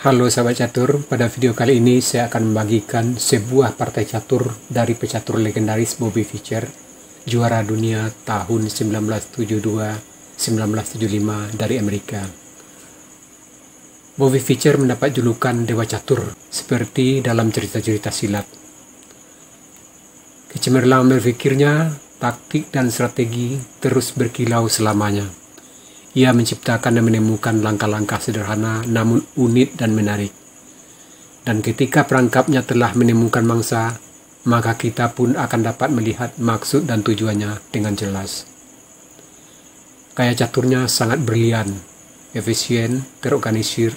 Halo sahabat catur, pada video kali ini saya akan membagikan sebuah partai catur dari pecatur legendaris Bobby Fischer, juara dunia tahun 1972-1975 dari Amerika. Bobby Fischer mendapat julukan Dewa Catur, seperti dalam cerita-cerita silat. Kecemerlangan berpikirnya, taktik dan strategi terus berkilau selamanya. Ia menciptakan dan menemukan langkah-langkah sederhana namun unik dan menarik. Dan ketika perangkapnya telah menemukan mangsa, maka kita pun akan dapat melihat maksud dan tujuannya dengan jelas. Gaya caturnya sangat brilian, efisien, terorganisir,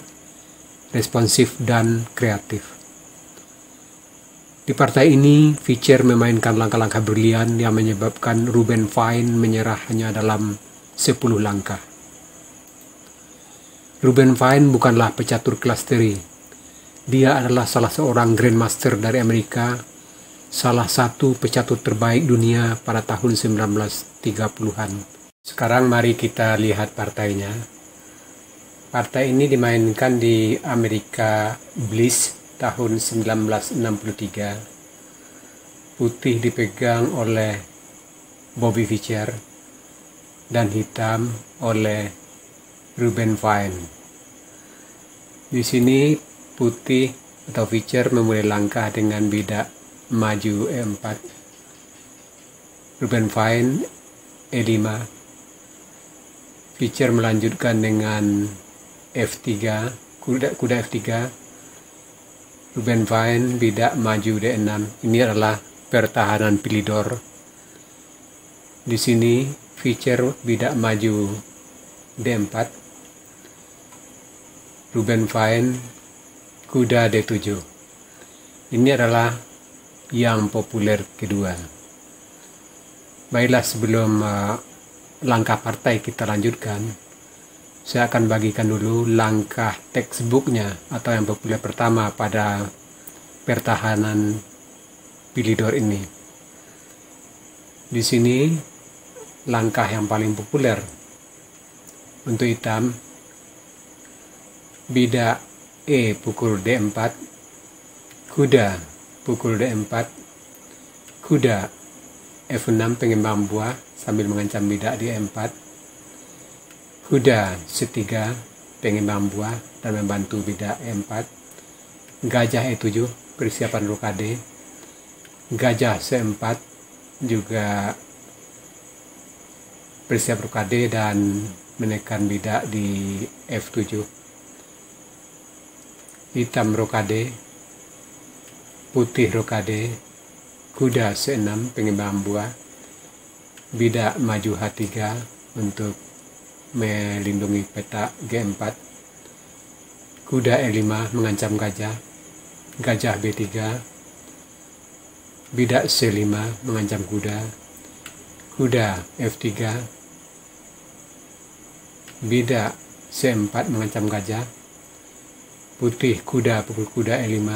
responsif, dan kreatif. Di partai ini, Fischer memainkan langkah-langkah brilian yang menyebabkan Reuben Fine menyerah hanya dalam 10 langkah. Reuben Fine bukanlah pecatur kelas teri. Dia adalah salah seorang Grandmaster dari Amerika, salah satu pecatur terbaik dunia pada tahun 1930-an. Sekarang mari kita lihat partainya. Partai ini dimainkan di Amerika Bliss tahun 1963. Putih dipegang oleh Bobby Fischer dan hitam oleh Reuben Fine. Di sini putih atau Fischer memulai langkah dengan bidak maju E4. Reuben Fine E5. Fischer melanjutkan dengan F3, kuda F3. Reuben Fine bidak maju D6. Ini adalah pertahanan Philidor. Di sini Fischer bidak maju D4. Reuben Fine kuda D7. Ini adalah yang populer kedua. Baiklah, sebelum langkah partai kita lanjutkan, saya akan bagikan dulu langkah textbooknya atau yang populer pertama pada pertahanan Philidor ini. Di sini langkah yang paling populer untuk hitam, bidak E pukul D4, kuda pukul D4, kuda F6 pengembang buah sambil mengancam bidak di E4, kuda C3 pengembang buah dan membantu bidak E4, gajah E7 persiapan rokade, gajah C4 juga persiap rokade dan menekan bidak di F7. Hitam rokade, putih rokade, kuda C6 pengembang buah, bidak maju H3 untuk melindungi petak G4, kuda E5 mengancam gajah, gajah B3, bidak C5 mengancam kuda, kuda F3, bidak C4 mengancam gajah, putih kuda pukul kuda E5,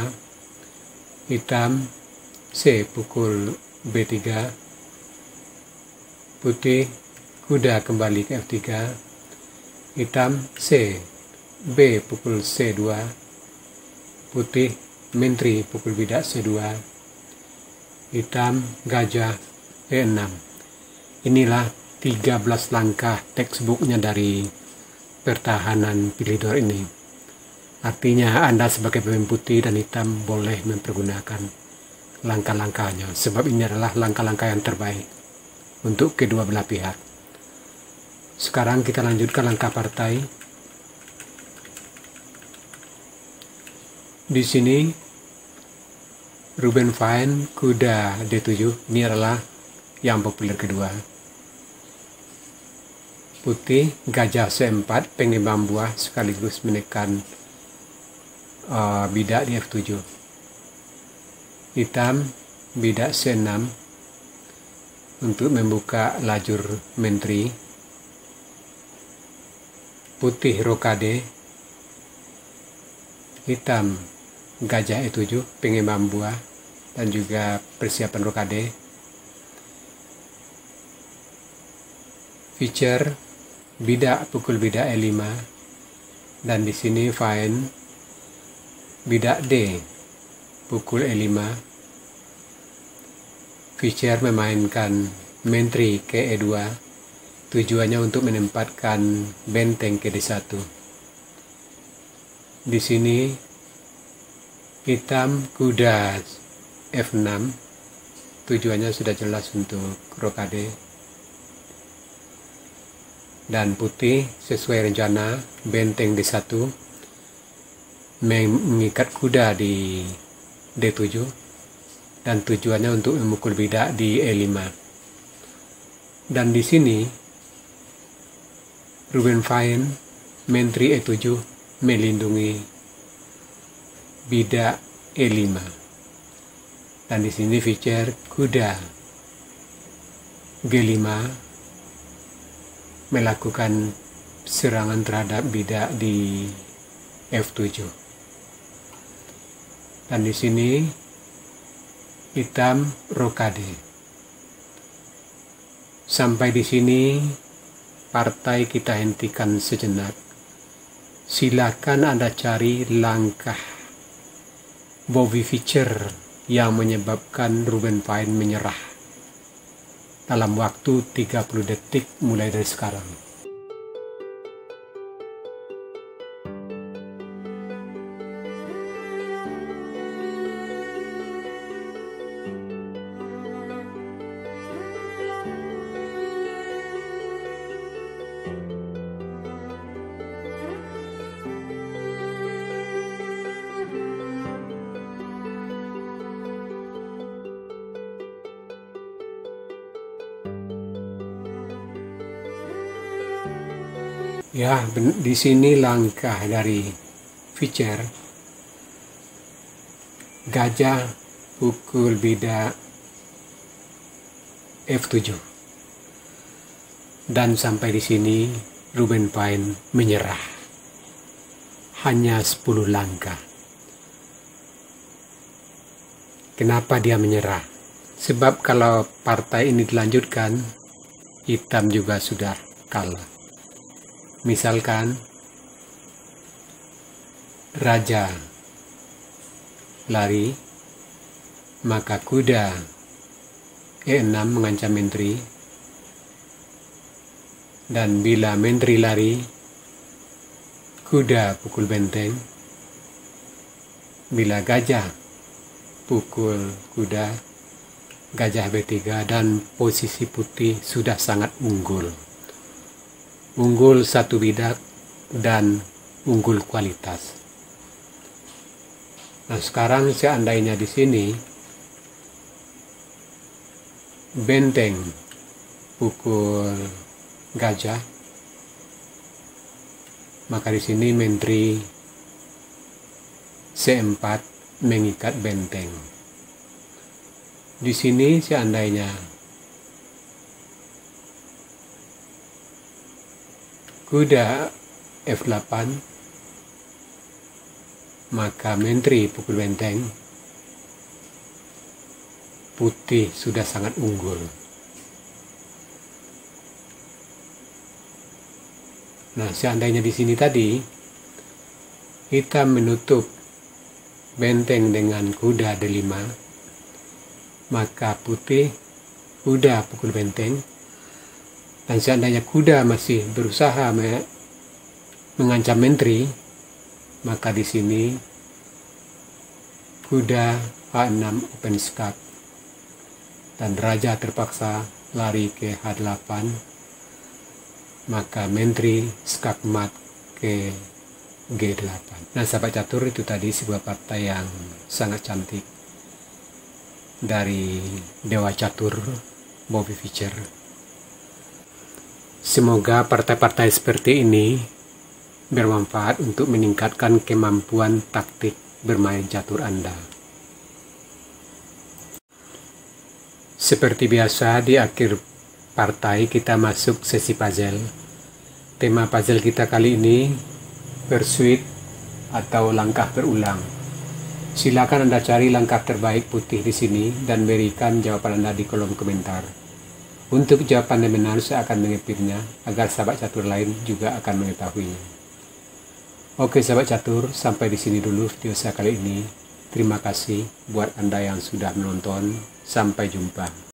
hitam C pukul B3, putih kuda kembali ke F3, hitam C, B pukul C2, putih menteri pukul bidak C2, hitam gajah E6. Inilah 13 langkah textbooknya dari pertahanan Philidor ini. Artinya Anda sebagai pemain putih dan hitam boleh mempergunakan langkah-langkahnya, sebab ini adalah langkah-langkah yang terbaik untuk kedua belah pihak. Sekarang kita lanjutkan langkah partai. Di sini Reuben Fine kuda D7. Ini adalah yang populer kedua. Putih gajah C4 pengembang buah sekaligus menekan bidak di F7. Hitam bidak C6 untuk membuka lajur menteri. Putih rokade, hitam gajah E7 pengembang buah dan juga persiapan rokade. Fischer bidak pukul bidak E5 dan di sini Fine Bidak D pukul E5. Fischer memainkan menteri ke E2. Tujuannya untuk menempatkan benteng ke D1. Di sini hitam kuda F6. Tujuannya sudah jelas untuk rokade. Dan putih sesuai rencana benteng D1 mengikat kuda di D7 dan tujuannya untuk memukul bidak di E5. Dan di sini Rubinstein menteri E7 melindungi bidak E5. Dan di sini Fischer kuda G5 melakukan serangan terhadap bidak di F7. Dan di sini hitam rokade. Sampai di sini partai kita hentikan sejenak. Silakan Anda cari langkah Bobby Fischer yang menyebabkan Rubinstein menyerah dalam waktu 30 detik mulai dari sekarang. Ya, di sini langkah dari Fischer. Gajah pukul bidak F7. Dan sampai di sini Rubinstein menyerah. Hanya 10 langkah. Kenapa dia menyerah? Sebab kalau partai ini dilanjutkan, hitam juga sudah kalah. Misalkan raja lari, maka kuda E6 mengancam menteri, dan bila menteri lari, kuda pukul benteng. Bila gajah pukul kuda, gajah B3, dan posisi putih sudah sangat unggul. Unggul satu bidak dan unggul kualitas. Nah, sekarang seandainya di sini benteng pukul gajah, maka di sini menteri C4 mengikat benteng. Di sini seandainya kuda F8, maka menteri pukul benteng, putih sudah sangat unggul. Nah, seandainya di sini tadi hitam menutup benteng dengan kuda D5, maka putih kuda pukul benteng. Dan seandainya kuda masih berusaha mengancam menteri, maka di sini kuda H6 open skak dan raja terpaksa lari ke H8, maka menteri skak mat ke G8. Nah, sahabat catur, itu tadi sebuah partai yang sangat cantik dari dewa catur Bobby Fischer. Semoga partai-partai seperti ini bermanfaat untuk meningkatkan kemampuan taktik bermain catur Anda. Seperti biasa, di akhir partai kita masuk sesi puzzle. Tema puzzle kita kali ini pursuit atau langkah berulang. Silakan Anda cari langkah terbaik putih di sini dan berikan jawaban Anda di kolom komentar. Untuk jawaban yang benar, saya akan mengepirnya agar sahabat catur lain juga akan mengetahuinya. Oke sahabat catur, sampai di sini dulu video saya kali ini. Terima kasih buat Anda yang sudah menonton. Sampai jumpa.